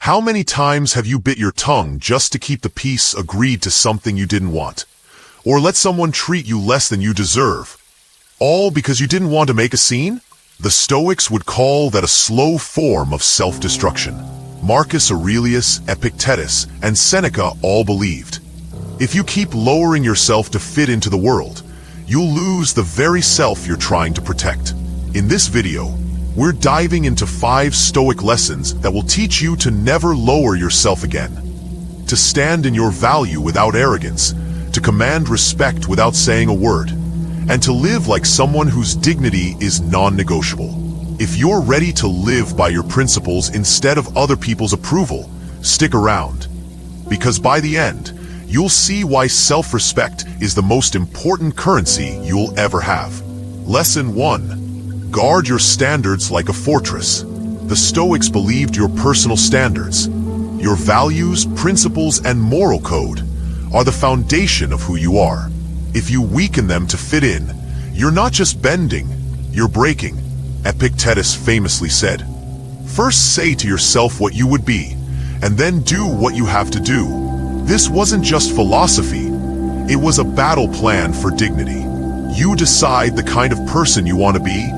How many times have you bit your tongue just to keep the peace, agreed to something you didn't want? Or let someone treat you less than you deserve? All because you didn't want to make a scene? The Stoics would call that a slow form of self-destruction. Marcus Aurelius, Epictetus, and Seneca all believed. If you keep lowering yourself to fit into the world, you'll lose the very self you're trying to protect. In this video, we're diving into 5 Stoic lessons that will teach you to never lower yourself again, to stand in your value without arrogance, to command respect without saying a word, and to live like someone whose dignity is non-negotiable. If you're ready to live by your principles instead of other people's approval, stick around. Because by the end, you'll see why self-respect is the most important currency you'll ever have. Lesson 1. Guard your standards like a fortress. The Stoics believed your personal standards, your values, principles, and moral code are the foundation of who you are. If you weaken them to fit in, you're not just bending, you're breaking. Epictetus famously said, "First say to yourself what you would be, and then do what you have to do." This wasn't just philosophy, it was a battle plan for dignity. You decide the kind of person you want to be,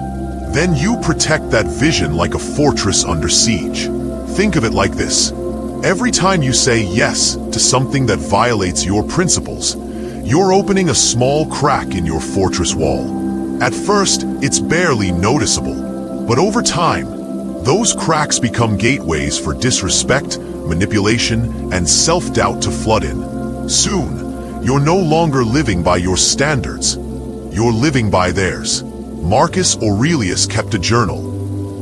then you protect that vision like a fortress under siege. Think of it like this. Every time you say yes to something that violates your principles, you're opening a small crack in your fortress wall. At first, it's barely noticeable, but over time, those cracks become gateways for disrespect, manipulation, and self-doubt to flood in. Soon, you're no longer living by your standards, you're living by theirs. Marcus Aurelius kept a journal,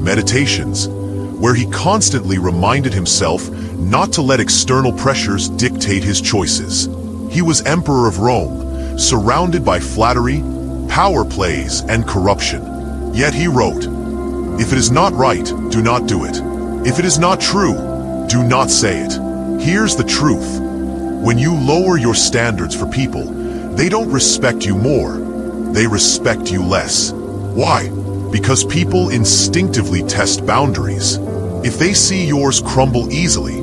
Meditations, where he constantly reminded himself not to let external pressures dictate his choices. He was Emperor of Rome, surrounded by flattery, power plays, and corruption. Yet he wrote, "If it is not right, do not do it. If it is not true, do not say it." Here's the truth. When you lower your standards for people, they don't respect you more, they respect you less. Why? Because people instinctively test boundaries. If they see yours crumble easily,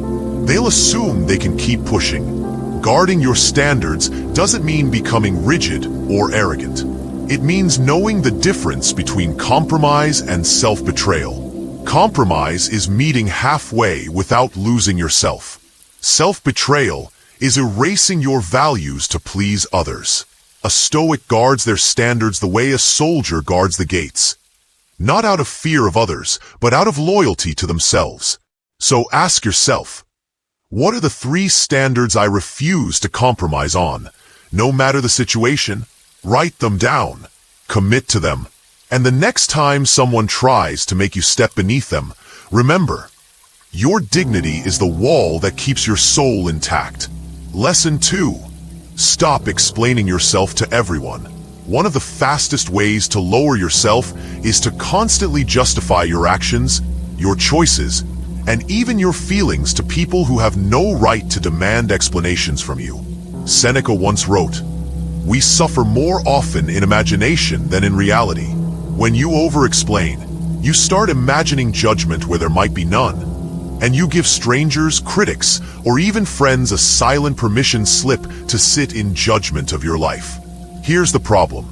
they'll assume they can keep pushing. Guarding your standards doesn't mean becoming rigid or arrogant. It means knowing the difference between compromise and self-betrayal. Compromise is meeting halfway without losing yourself. Self-betrayal is erasing your values to please others. A Stoic guards their standards the way a soldier guards the gates. Not out of fear of others, but out of loyalty to themselves. So ask yourself, what are the 3 standards I refuse to compromise on? No matter the situation, write them down, commit to them, and the next time someone tries to make you step beneath them, remember, your dignity is the wall that keeps your soul intact. Lesson 2. Stop explaining yourself to everyone. One of the fastest ways to lower yourself is to constantly justify your actions, your choices, and even your feelings to people who have no right to demand explanations from you. Seneca once wrote, "We suffer more often in imagination than in reality." When you over-explain, you start imagining judgment where there might be none, and you give strangers, critics, or even friends a silent permission slip to sit in judgment of your life. Here's the problem.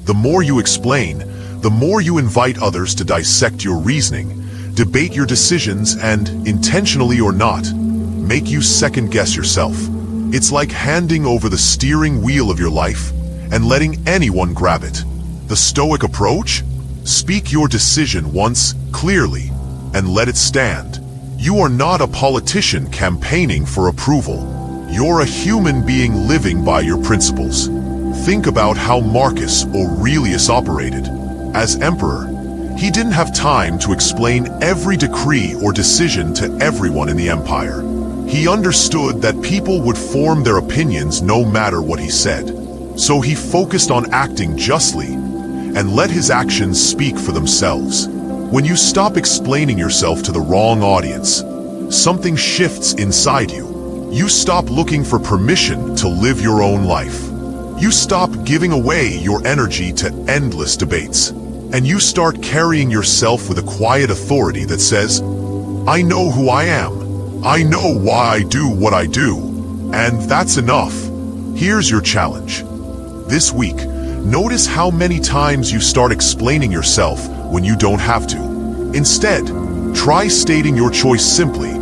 The more you explain, the more you invite others to dissect your reasoning, debate your decisions, and, intentionally or not, make you second-guess yourself. It's like handing over the steering wheel of your life and letting anyone grab it. The Stoic approach? Speak your decision once, clearly, and let it stand. You are not a politician campaigning for approval. You're a human being living by your principles. Think about how Marcus Aurelius operated. As emperor, he didn't have time to explain every decree or decision to everyone in the empire. He understood that people would form their opinions no matter what he said. So he focused on acting justly and let his actions speak for themselves. When you stop explaining yourself to the wrong audience, something shifts inside you. You stop looking for permission to live your own life. You stop giving away your energy to endless debates. And you start carrying yourself with a quiet authority that says, "I know who I am. I know why I do what I do, and that's enough. Here's your challenge. This week, notice how many times you start explaining yourself when you don't have to. Instead, try stating your choice simply,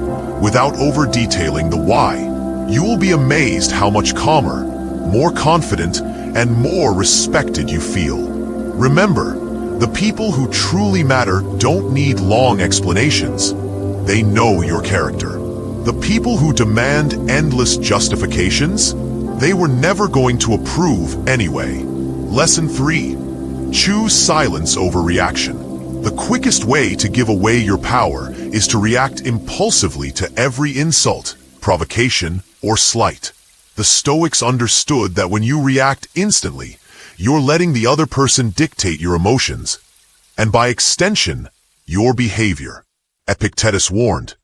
without over-detailing the why. You will be amazed how much calmer, more confident, and more respected you feel. Remember, the people who truly matter don't need long explanations. They know your character. The people who demand endless justifications, they were never going to approve anyway. Lesson 3. Choose silence over reaction. The quickest way to give away your power is to react impulsively to every insult, provocation, or slight. The Stoics understood that when you react instantly, you're letting the other person dictate your emotions, and by extension, your behavior. Epictetus warned,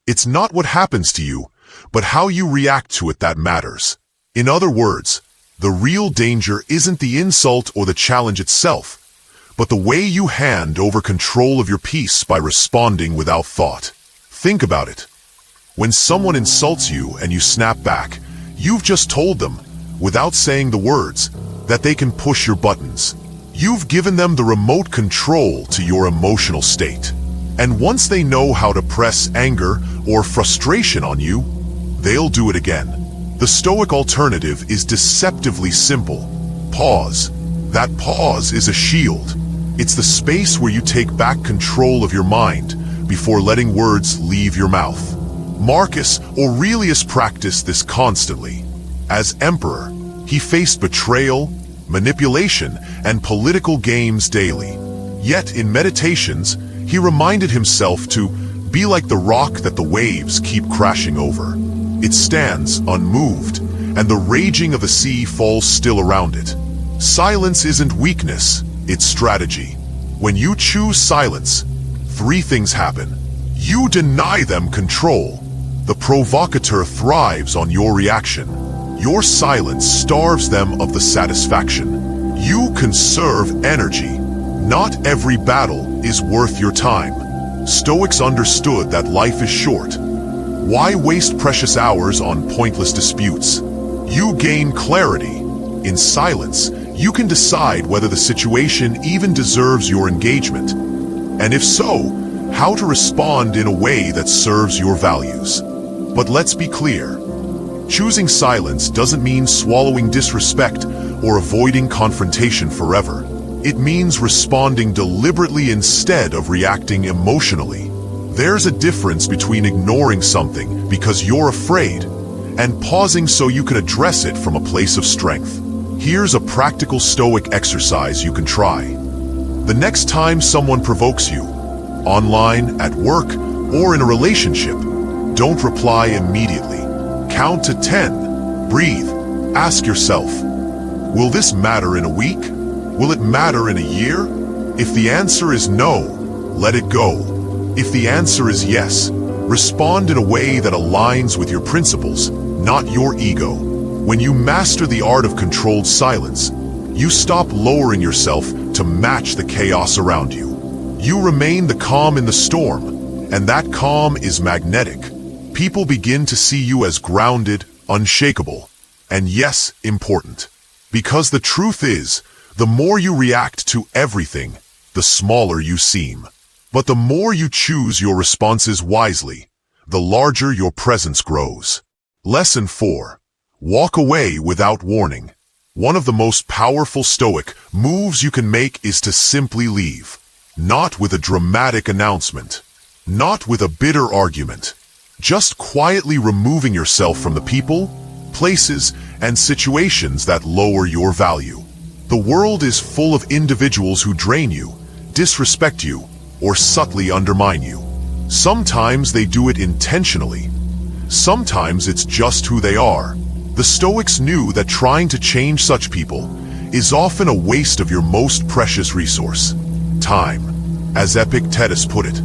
"It's not what happens to you, but how you react to it that matters." In other words, the real danger isn't the insult or the challenge itself, but the way you hand over control of your peace by responding without thought. Think about it. When someone insults you and you snap back, you've just told them, without saying the words, that they can push your buttons. You've given them the remote control to your emotional state. And once they know how to press anger or frustration on you, they'll do it again. The Stoic alternative is deceptively simple. Pause. That pause is a shield. It's the space where you take back control of your mind before letting words leave your mouth. Marcus Aurelius practiced this constantly. As emperor, he faced betrayal, manipulation, and political games daily. Yet in meditations, he reminded himself to be like the rock that the waves keep crashing over. It stands unmoved, and the raging of the sea falls still around it. Silence isn't weakness, it's strategy. When you choose silence, 3 things happen. You deny them control. The provocateur thrives on your reaction. Your silence starves them of the satisfaction. You conserve energy. Not every battle is worth your time. Stoics understood that life is short. Why waste precious hours on pointless disputes? You gain clarity. In silence, you can decide whether the situation even deserves your engagement. And if so, how to respond in a way that serves your values. But let's be clear. Choosing silence doesn't mean swallowing disrespect or avoiding confrontation forever. It means responding deliberately instead of reacting emotionally. There's a difference between ignoring something because you're afraid and pausing so you can address it from a place of strength. Here's a practical Stoic exercise you can try. The next time someone provokes you, online, at work, or in a relationship, don't reply immediately. Count to 10. Breathe. Ask yourself, will this matter in a week? Will it matter in a year? If the answer is no, let it go. If the answer is yes, respond in a way that aligns with your principles, not your ego. When you master the art of controlled silence, you stop lowering yourself to match the chaos around you. You remain the calm in the storm, and that calm is magnetic. People begin to see you as grounded, unshakable, and yes, important. Because the truth is, the more you react to everything, the smaller you seem. But the more you choose your responses wisely, the larger your presence grows. Lesson 4. Walk away without warning. One of the most powerful Stoic moves you can make is to simply leave. Not with a dramatic announcement. Not with a bitter argument. Just quietly removing yourself from the people, places, and situations that lower your value. The world is full of individuals who drain you, disrespect you, or subtly undermine you. Sometimes they do it intentionally. Sometimes it's just who they are. The Stoics knew that trying to change such people is often a waste of your most precious resource, time. As Epictetus put it,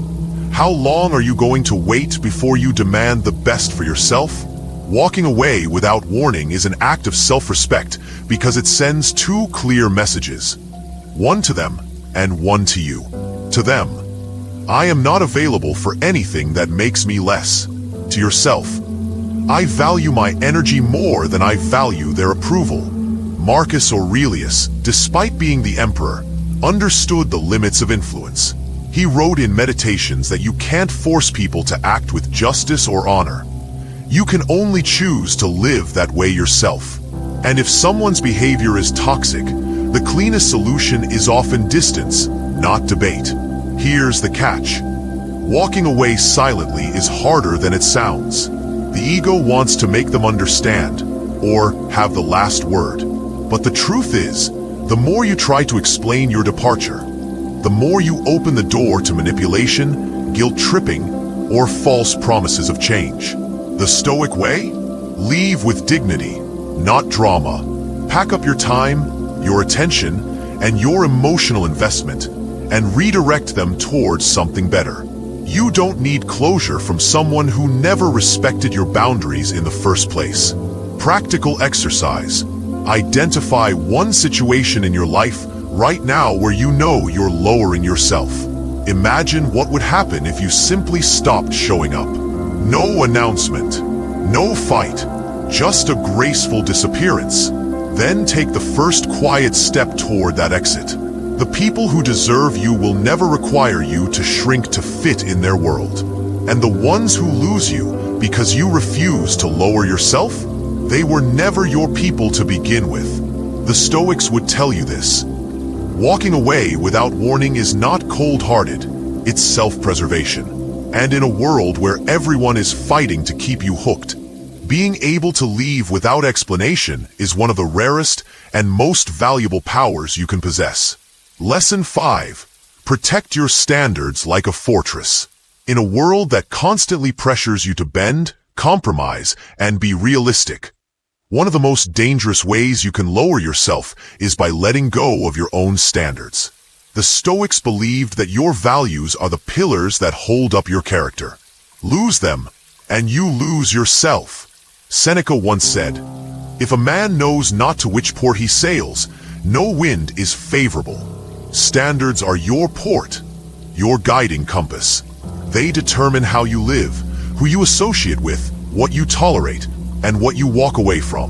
how long are you going to wait before you demand the best for yourself? Walking away without warning is an act of self-respect because it sends 2 clear messages. One to them and one to you. To them, I am not available for anything that makes me less. to yourself. I value my energy more than I value their approval. Marcus Aurelius, despite being the emperor, understood the limits of influence. He wrote in Meditations that you can't force people to act with justice or honor. You can only choose to live that way yourself. And if someone's behavior is toxic, the cleanest solution is often distance, not debate. Here's the catch. Walking away silently is harder than it sounds. The ego wants to make them understand, or have the last word. But the truth is, the more you try to explain your departure, the more you open the door to manipulation, guilt-tripping, or false promises of change. The Stoic way? Leave with dignity, not drama. Pack up your time, your attention, and your emotional investment, and redirect them towards something better. You don't need closure from someone who never respected your boundaries in the first place. Practical exercise. Identify one situation in your life right now where you know you're lowering yourself. Imagine what would happen if you simply stopped showing up. No announcement, no fight, just a graceful disappearance. Then take the first quiet step toward that exit. The people who deserve you will never require you to shrink to fit in their world. And the ones who lose you because you refuse to lower yourself, they were never your people to begin with. The Stoics would tell you this. Walking away without warning is not cold-hearted, it's self-preservation. And in a world where everyone is fighting to keep you hooked, being able to leave without explanation is one of the rarest and most valuable powers you can possess. Lesson 5. Protect your standards like a fortress. In a world that constantly pressures you to bend, compromise, and be realistic, one of the most dangerous ways you can lower yourself is by letting go of your own standards. The Stoics believed that your values are the pillars that hold up your character. Lose them, and you lose yourself. Seneca once said, "If a man knows not to which port he sails, no wind is favorable." Standards are your port, your guiding compass. They determine how you live, who you associate with, what you tolerate, and what you walk away from.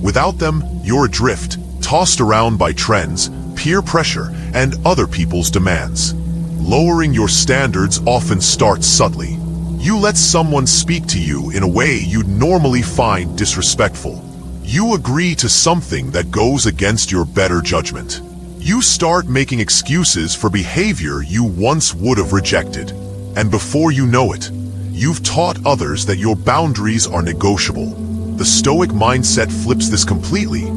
Without them, you're adrift, tossed around by trends, peer pressure, and other people's demands. Lowering your standards often starts subtly. You let someone speak to you in a way you'd normally find disrespectful. You agree to something that goes against your better judgment. You start making excuses for behavior you once would have rejected. And before you know it, you've taught others that your boundaries are negotiable. The Stoic mindset flips this completely.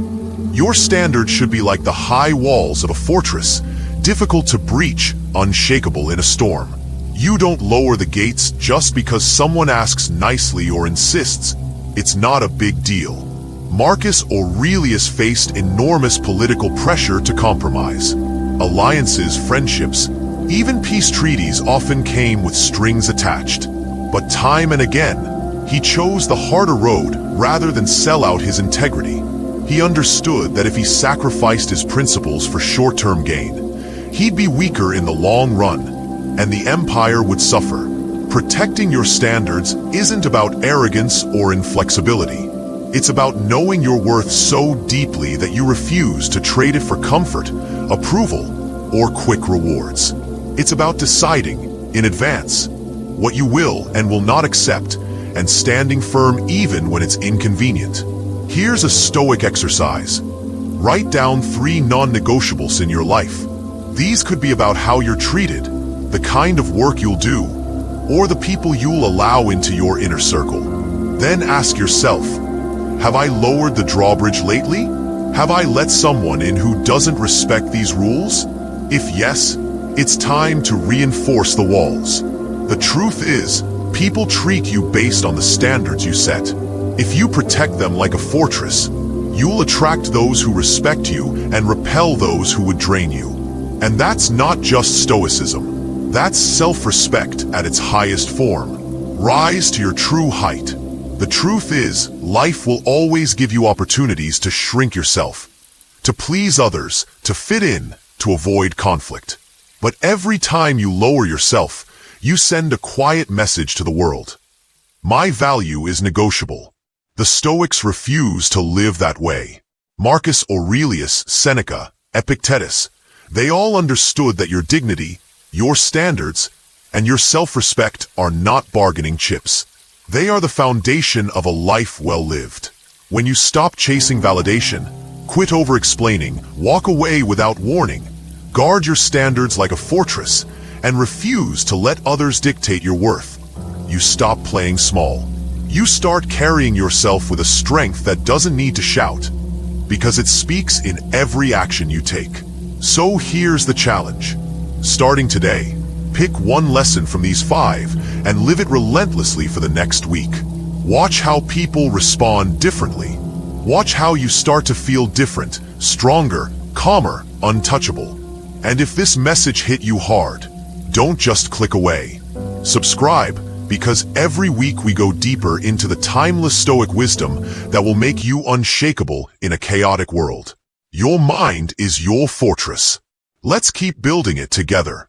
Your standards should be like the high walls of a fortress, difficult to breach, unshakable in a storm. You don't lower the gates just because someone asks nicely or insists. It's not a big deal. Marcus Aurelius faced enormous political pressure to compromise. Alliances, friendships, even peace treaties often came with strings attached. But time and again, he chose the harder road rather than sell out his integrity. He understood that if he sacrificed his principles for short-term gain, he'd be weaker in the long run, and the empire would suffer. Protecting your standards isn't about arrogance or inflexibility. It's about knowing your worth so deeply that you refuse to trade it for comfort, approval, or quick rewards. It's about deciding, in advance, what you will and will not accept, and standing firm even when it's inconvenient. Here's a Stoic exercise. Write down 3 non-negotiables in your life. These could be about how you're treated, the kind of work you'll do, or the people you'll allow into your inner circle. Then ask yourself, have I lowered the drawbridge lately? Have I let someone in who doesn't respect these rules? If yes, it's time to reinforce the walls. The truth is, people treat you based on the standards you set. If you protect them like a fortress, you'll attract those who respect you and repel those who would drain you. And that's not just Stoicism. That's self-respect at its highest form. Rise to your true height. The truth is, life will always give you opportunities to shrink yourself, to please others, to fit in, to avoid conflict. But every time you lower yourself, you send a quiet message to the world. My value is negotiable. The Stoics refuse to live that way. Marcus Aurelius, Seneca, Epictetus, they all understood that your dignity, your standards, and your self-respect are not bargaining chips. They are the foundation of a life well lived. When you stop chasing validation, quit over-explaining, walk away without warning, guard your standards like a fortress, and refuse to let others dictate your worth, you stop playing small. You start carrying yourself with a strength that doesn't need to shout, because it speaks in every action you take. So here's the challenge. Starting today, pick one lesson from these 5 and live it relentlessly for the next week. Watch how people respond differently. Watch how you start to feel different, stronger, calmer, untouchable. And if this message hit you hard, don't just click away. Subscribe, because every week we go deeper into the timeless Stoic wisdom that will make you unshakable in a chaotic world. Your mind is your fortress. Let's keep building it together.